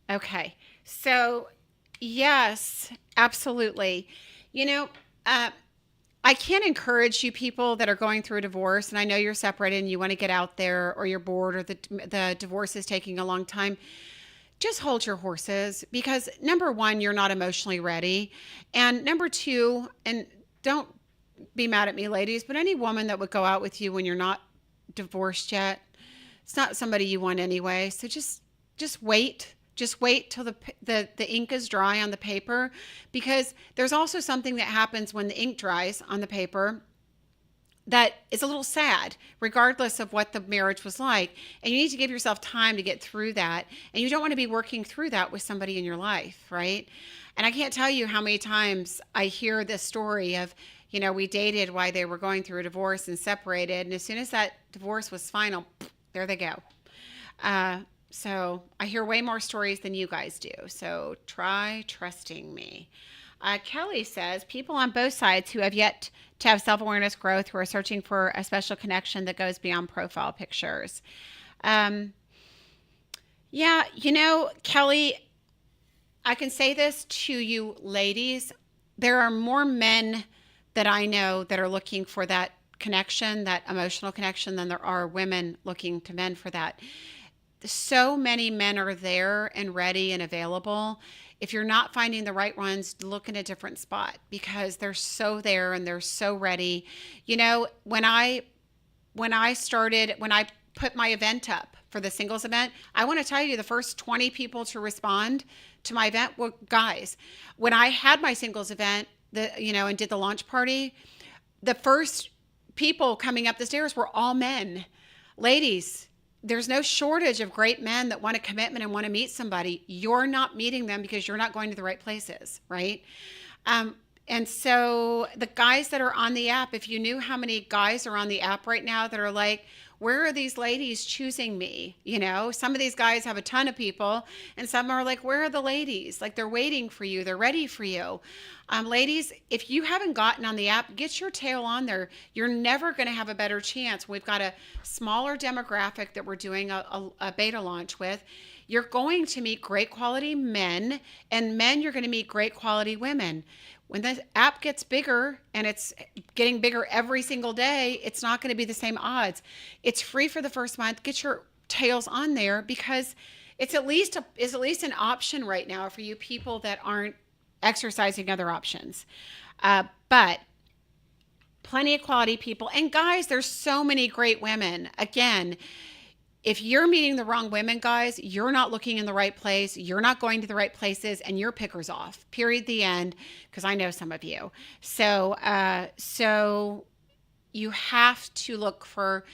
Okay. So, yes, absolutely. I can't encourage you people that are going through a divorce, and I know you're separated and you want to get out there, or you're bored, or the divorce is taking a long time. Just hold your horses, because number one, you're not emotionally ready. And number two, and don't be mad at me, ladies, but any woman that would go out with you when you're not divorced yet, it's not somebody you want anyway. So just wait. Just wait till the ink is dry on the paper, because there's also something that happens when the ink dries on the paper that is a little sad, regardless of what the marriage was like. And you need to give yourself time to get through that. And you don't want to be working through that with somebody in your life, right? And I can't tell you how many times I hear this story of, we dated while they were going through a divorce and separated. And as soon as that divorce was final, there they go. So I hear way more stories than you guys do. So try trusting me. Kelly says, people on both sides who have yet to have self-awareness growth, who are searching for a special connection that goes beyond profile pictures. Yeah, Kelly, I can say this to you ladies. There are more men that I know that are looking for that connection, that emotional connection, than there are women looking to men for that. So many men are there and ready and available. If you're not finding the right ones, look in a different spot, because they're so there and they're so ready. When I put my event up for the singles event, I want to tell you, the first 20 people to respond to my event were guys. When I had my singles event, and did the launch party, the first people coming up the stairs were all men. Ladies, there's no shortage of great men that want a commitment and want to meet somebody. You're not meeting them because you're not going to the right places, right? And so the guys that are on the app, if you knew how many guys are on the app right now that are like, where are these ladies choosing me? Some of these guys have a ton of people, and some are like, where are the ladies? Like, they're waiting for you. They're ready for you. Ladies, if you haven't gotten on the app, get your tail on there. You're never going to have a better chance. We've got a smaller demographic that we're doing a beta launch with. You're going to meet great quality men, and men, you're going to meet great quality women. When the app gets bigger, and it's getting bigger every single day, it's not going to be the same odds. It's free for the first month. Get your tails on there, because it's at least an option right now for you people that aren't exercising other options. But plenty of quality people. And guys, there's so many great women. Again, if you're meeting the wrong women, guys, you're not looking in the right place. You're not going to the right places, and your picker's off. Period. The end. Because I know some of you. So you have to look for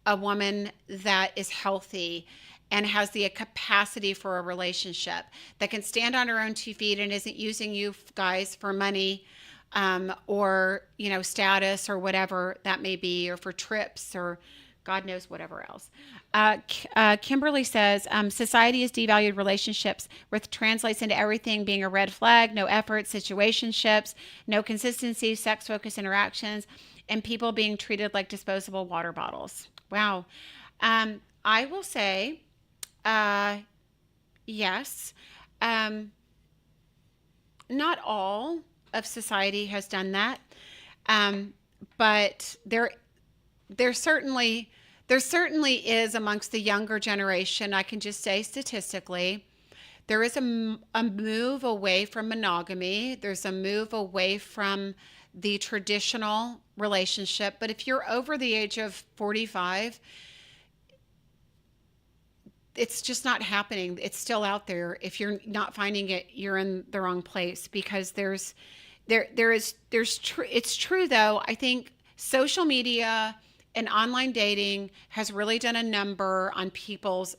a woman that is healthy and has the capacity for a relationship, that can stand on her own 2 feet and isn't using you guys for money, or status or whatever that may be, or for trips, or God knows whatever else. Kimberly says, society has devalued relationships, which translates into everything being a red flag: no effort, situationships, no consistency, sex-focused interactions, and people being treated like disposable water bottles. Wow. I will say, yes. Not all of society has done that, but there certainly is amongst the younger generation. I can just say statistically, there is a move away from monogamy. There's a move away from the traditional relationship. But if you're over the age of 45, it's just not happening. It's still out there. If you're not finding it, you're in the wrong place, because it's true though. I think social media and online dating has really done a number on people's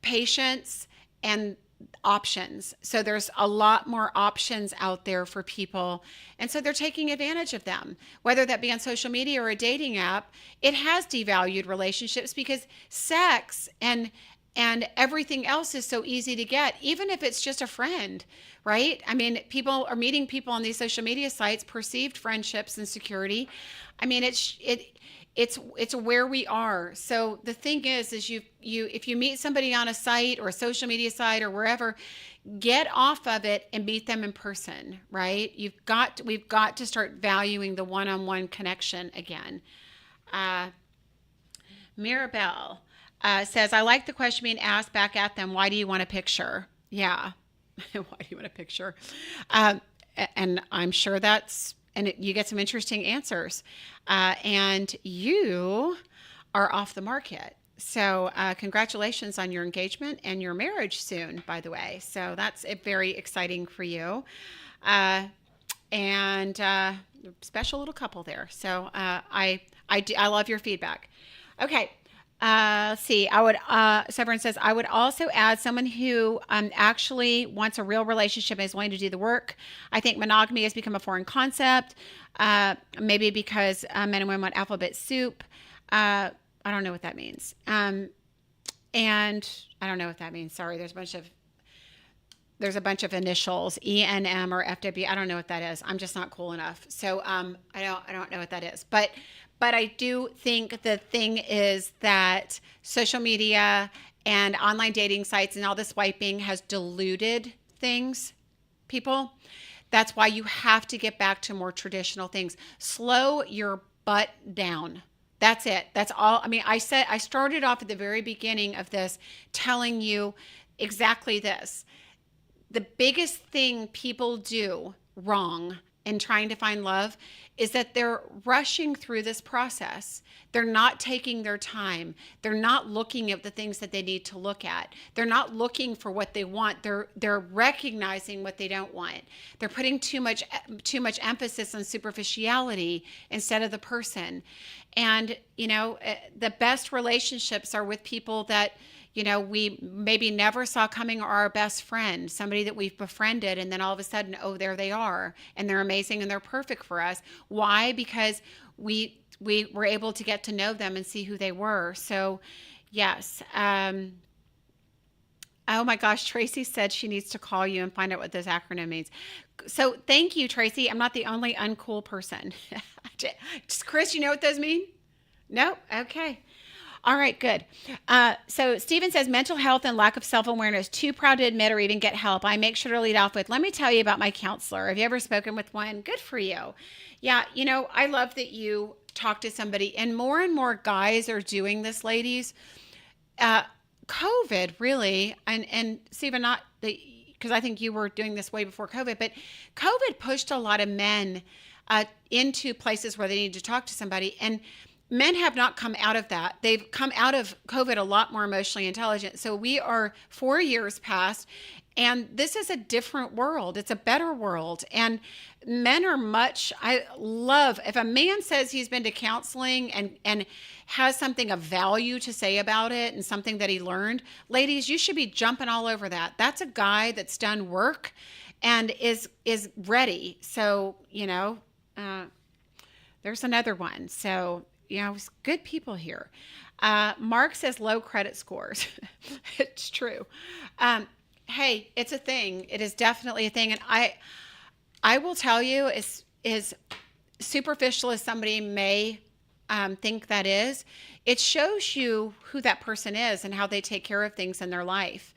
patience and options. So there's a lot more options out there for people. And so they're taking advantage of them, whether that be on social media or a dating app. It has devalued relationships because sex and everything else is so easy to get, even if it's just a friend, right? I mean, people are meeting people on these social media sites, perceived friendships and security. I mean, it's where we are. So the thing is if you meet somebody on a site or a social media site or wherever, get off of it and meet them in person, right? We've got to start valuing the one-on-one connection again. Mirabelle says, I like the question being asked back at them. Why do you want a picture? Yeah. Why do you want a picture? And I'm sure you get some interesting answers. And you are off the market. So congratulations on your engagement and your marriage soon, by the way. So that's very exciting for you. And special little couple there. So I love your feedback. Okay. Let's see. Severin says, I would also add someone who actually wants a real relationship and is willing to do the work. I think monogamy has become a foreign concept, maybe because men and women want alphabet soup. I don't know what that means. And I don't know what that means. Sorry, there's a bunch of initials, ENM or FW. I don't know what that is. I'm just not cool enough. So I don't know what that is. But I do think the thing is that social media and online dating sites and all this swiping has diluted things, people. That's why you have to get back to more traditional things. Slow your butt down. That's it. That's all. I mean, I started off at the very beginning of this telling you exactly this. The biggest thing people do wrong in trying to find love is that they're rushing through this process. They're not taking their time. They're not looking at the things that they need to look at. They're not looking for what they want. They're recognizing what they don't want. They're putting too much emphasis on superficiality instead of the person. And the best relationships are with people that we maybe never saw coming, or our best friend, somebody that we've befriended, and then all of a sudden, oh, there they are, and they're amazing and they're perfect for us. Why? Because we were able to get to know them and see who they were. So, yes. Oh my gosh, Tracy said she needs to call you and find out what this acronym means. So thank you, Tracy. I'm not the only uncool person. Chris, you know what those mean? No? Okay. All right, good. So Stephen says, mental health and lack of self-awareness, too proud to admit or even get help. I make sure to lead off with, let me tell you about my counselor. Have you ever spoken with one? Good for you. Yeah, I love that you talk to somebody, and more guys are doing this, ladies. COVID really, and Stephen, not that because I think you were doing this way before COVID, but COVID pushed a lot of men into places where they need to talk to somebody. And men have not come out of that. They've come out of COVID a lot more emotionally intelligent. So we are 4 years past, and this is a different world. It's a better world. And men are I love, if a man says he's been to counseling and has something of value to say about it and something that he learned, ladies, you should be jumping all over that. That's a guy that's done work and is ready. So, there's another one. So, good people here. Mark says low credit scores. It's true. Hey, it's a thing. It is definitely a thing. And I will tell you, as superficial as somebody may think that is, it shows you who that person is and how they take care of things in their life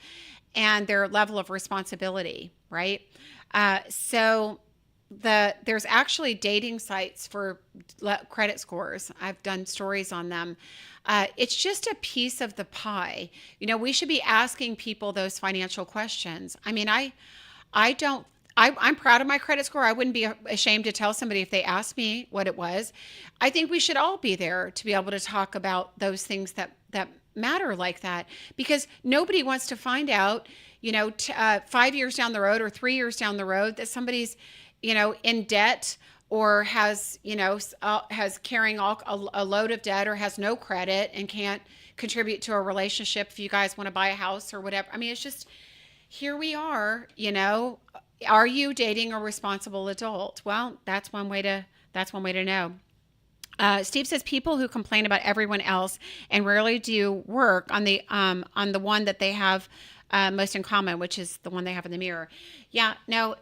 and their level of responsibility, right? So there's actually dating sites for credit scores. I've done stories on them. It's just a piece of the pie. We should be asking people those financial questions. I mean, I'm proud of my credit score. I wouldn't be ashamed to tell somebody if they asked me what it was. I think we should all be there to be able to talk about those things that matter like that, because nobody wants to find out, 5 years down the road or 3 years down the road that somebody's, in debt or has carrying a load of debt or has no credit and can't contribute to a relationship if you guys want to buy a house or whatever. I mean, it's just, here we are, are you dating a responsible adult? Well, that's one way to know. Steve says people who complain about everyone else and rarely do work on the one that they have most in common, which is the one they have in the mirror. Yeah, no,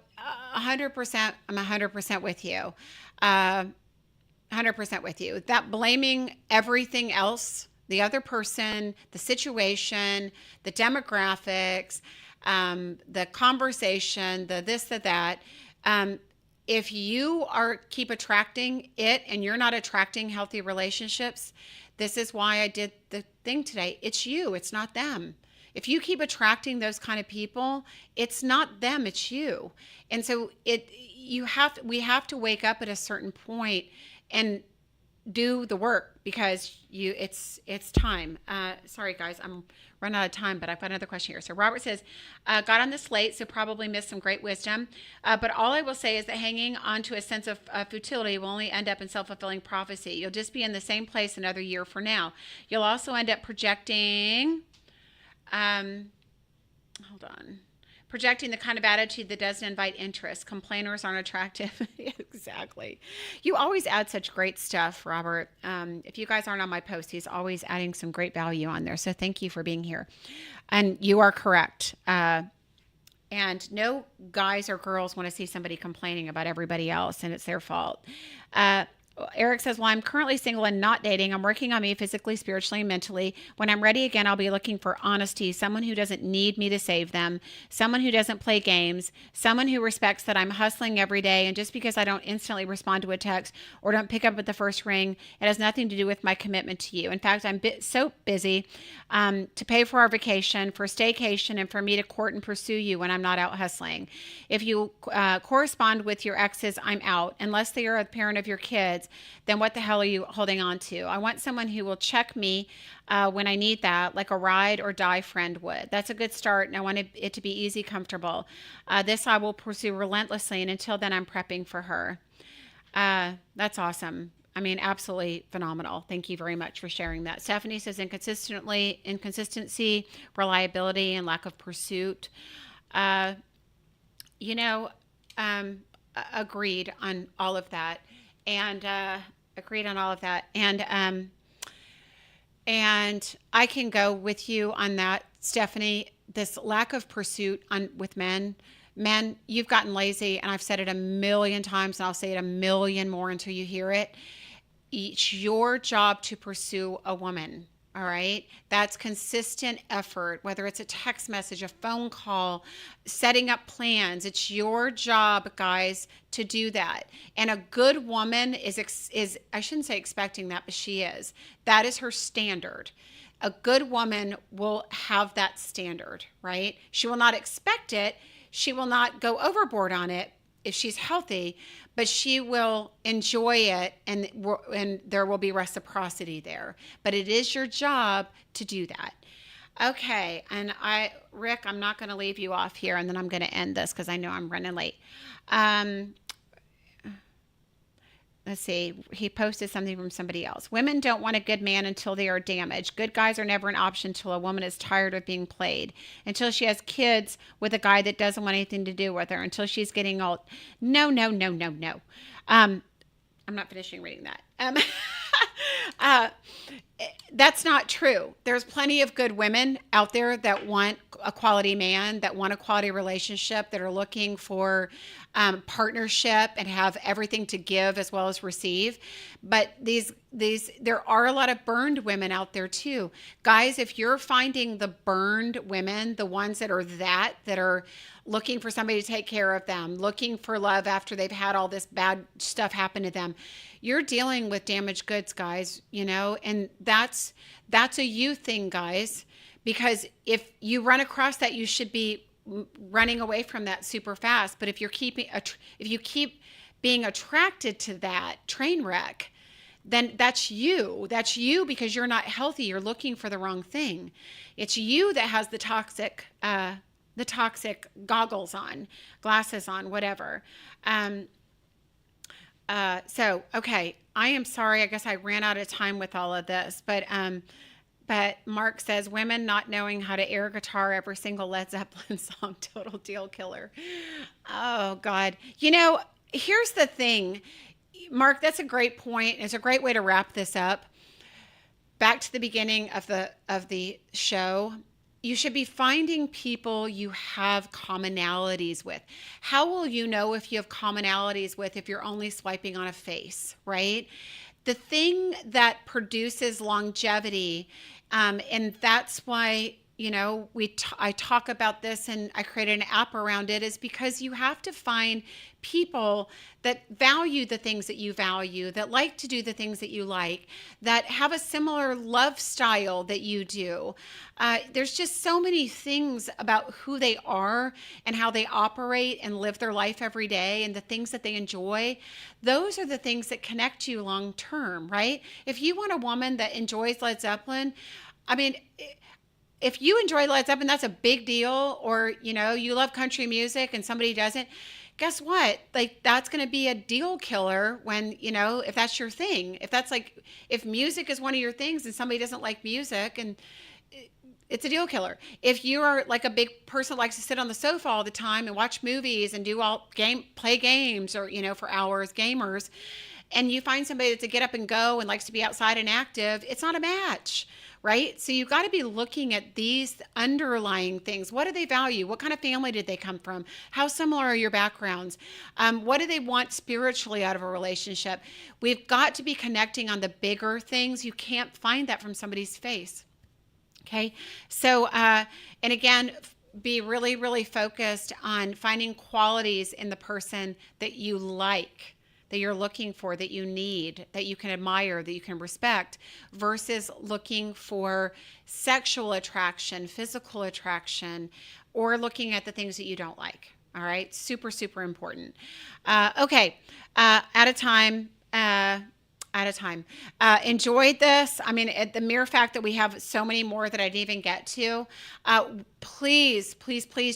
100%. I'm 100% with you. 100% with you. That blaming everything else, the other person, the situation, the demographics, the conversation, the this, the that. If you keep attracting it and you're not attracting healthy relationships, this is why I did the thing today. It's you, it's not them. If you keep attracting those kind of people, it's not them, it's you. And so we have to wake up at a certain point and do the work, because it's time. Sorry guys, I'm running out of time, but I've got another question here. So Robert says, got on this late, so probably missed some great wisdom. But all I will say is that hanging on to a sense of futility will only end up in self-fulfilling prophecy. You'll just be in the same place another year from now. You'll also end up projecting projecting the kind of attitude that doesn't invite interest. Complainers aren't attractive. Exactly. You always add such great stuff, Robert. If you guys aren't on my post, he's always adding some great value on there. So thank you for being here. And you are correct. And no guys or girls want to see somebody complaining about everybody else and it's their fault. Eric says, well, I'm currently single and not dating. I'm working on me physically, spiritually, and mentally. When I'm ready again, I'll be looking for honesty, someone who doesn't need me to save them, someone who doesn't play games, someone who respects that I'm hustling every day. And just because I don't instantly respond to a text or don't pick up at the first ring, it has nothing to do with my commitment to you. In fact, I'm so busy to pay for our vacation, for staycation, and for me to court and pursue you when I'm not out hustling. If you correspond with your exes, I'm out. Unless they are a parent of your kids, then what the hell are you holding on to? I want someone who will check me when I need that, like a ride or die friend would. That's a good start, and I want it to be easy, comfortable. This I will pursue relentlessly, and until then, I'm prepping for her. That's awesome. I mean, absolutely phenomenal. Thank you very much for sharing that. Stephanie says inconsistency, reliability, and lack of pursuit. Agreed on all of that. And I can go with you on that, Stephanie. This lack of pursuit with men, you've gotten lazy, and I've said it a million times, and I'll say it a million more until you hear it. It's your job to pursue a woman. All right. That's consistent effort, whether it's a text message, a phone call, setting up plans. It's your job, guys, to do that. And a good woman is I shouldn't say expecting that, but she is. That is her standard. A good woman will have that standard, right? She will not expect it. she will not go overboard on it if she's healthy, but she will enjoy it, and there will be reciprocity there. But it is your job to do that. Okay, and Rick, I'm not going to leave you off here, and then I'm going to end this because I know I'm running late. Um, let's see. He posted something from somebody else. Women don't want a good man until they are damaged. Good guys are never an option until a woman is tired of being played, until she has kids with a guy that doesn't want anything to do with her, until she's getting old. No, no, no, no, no. I'm not finishing reading that. Uh, that's not true. There's plenty of good women out there that want a quality man, that want a quality relationship, that are looking for partnership and have everything to give as well as receive. But there are a lot of burned women out there too. Guys, if you're finding the burned women, the ones that are looking for somebody to take care of them, looking for love after they've had all this bad stuff happen to them, you're dealing with damaged goods, guys, and that's a you thing, guys, because if you run across that, you should be running away from that super fast. But if you keep being attracted to that train wreck, then that's you because you're not healthy. You're looking for the wrong thing. It's you that has the toxic glasses on, whatever. Okay, I am sorry. I guess I ran out of time with all of this, but Mark says women not knowing how to air guitar every single Led Zeppelin song, total deal killer. Oh God. Here's the thing, Mark, that's a great point. It's a great way to wrap this up. Back to the beginning of the show. You should be finding people you have commonalities with. How will you know if you have commonalities with if you're only swiping on a face, right? The thing that produces longevity, and that's why, I talk about this and I created an app around it, is because you have to find people that value the things that you value, that like to do the things that you like, that have a similar love style that you do. There's just so many things about who they are and how they operate and live their life every day and the things that they enjoy. Those are the things that connect you long term, right? If you want a woman that enjoys Led Zeppelin, if you enjoy Led Zeppelin, that's a big deal. Or, you love country music and somebody doesn't. Guess what? Like, that's going to be a deal killer when, if that's your thing. If music is one of your things and somebody doesn't like music, and it's a deal killer. If you are like a big person that likes to sit on the sofa all the time and watch movies and play games or, for hours, gamers, and you find somebody that's a get up and go and likes to be outside and active, it's not a match. Right? So you've got to be looking at these underlying things. What do they value? What kind of family did they come from? How similar are your backgrounds? What do they want spiritually out of a relationship? We've got to be connecting on the bigger things. You can't find that from somebody's face. Okay. So, and again, be really, really focused on finding qualities in the person that you like, that you're looking for, that you need, that you can admire, that you can respect, versus looking for sexual attraction, physical attraction, or looking at the things that you don't like. All right. Super, super important. Okay. Out of time. Enjoyed this. The mere fact that we have so many more that I didn't even get to, please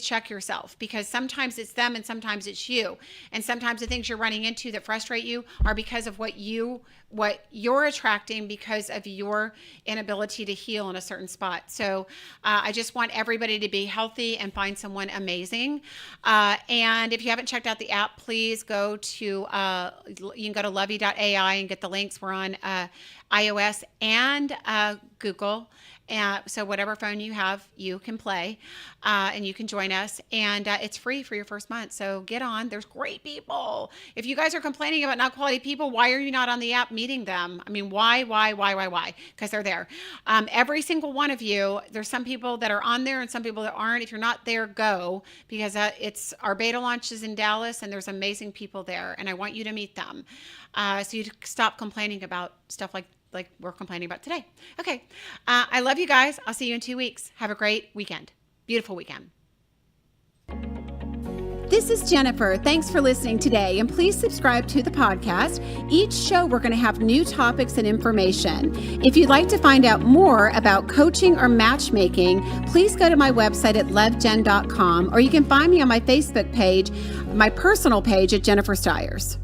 check yourself, because sometimes it's them and sometimes it's you. And sometimes the things you're running into that frustrate you are because of what you're attracting because of your inability to heal in a certain spot. So I just want everybody to be healthy and find someone amazing. And if you haven't checked out the app, please go to, you can go to lovey.ai and get the links. We're on iOS and Google. So whatever phone you have, you can play, and you can join us, and it's free for your first month. So get on. There's great people. If you guys are complaining about not quality people, why are you not on the app meeting them? Why? Because they're there. Every single one of you, there's some people that are on there and some people that aren't. If you're not there, go, because it's our beta launch is in Dallas, and there's amazing people there, and I want you to meet them. So you stop complaining about stuff like we're complaining about today. Okay. I love you guys. I'll see you in 2 weeks. Have a great weekend. Beautiful weekend. This is Jennifer. Thanks for listening today, and please subscribe to the podcast. Each show, we're going to have new topics and information. If you'd like to find out more about coaching or matchmaking, please go to my website at lovejen.com, or you can find me on my Facebook page, my personal page at Jennifer Stiers.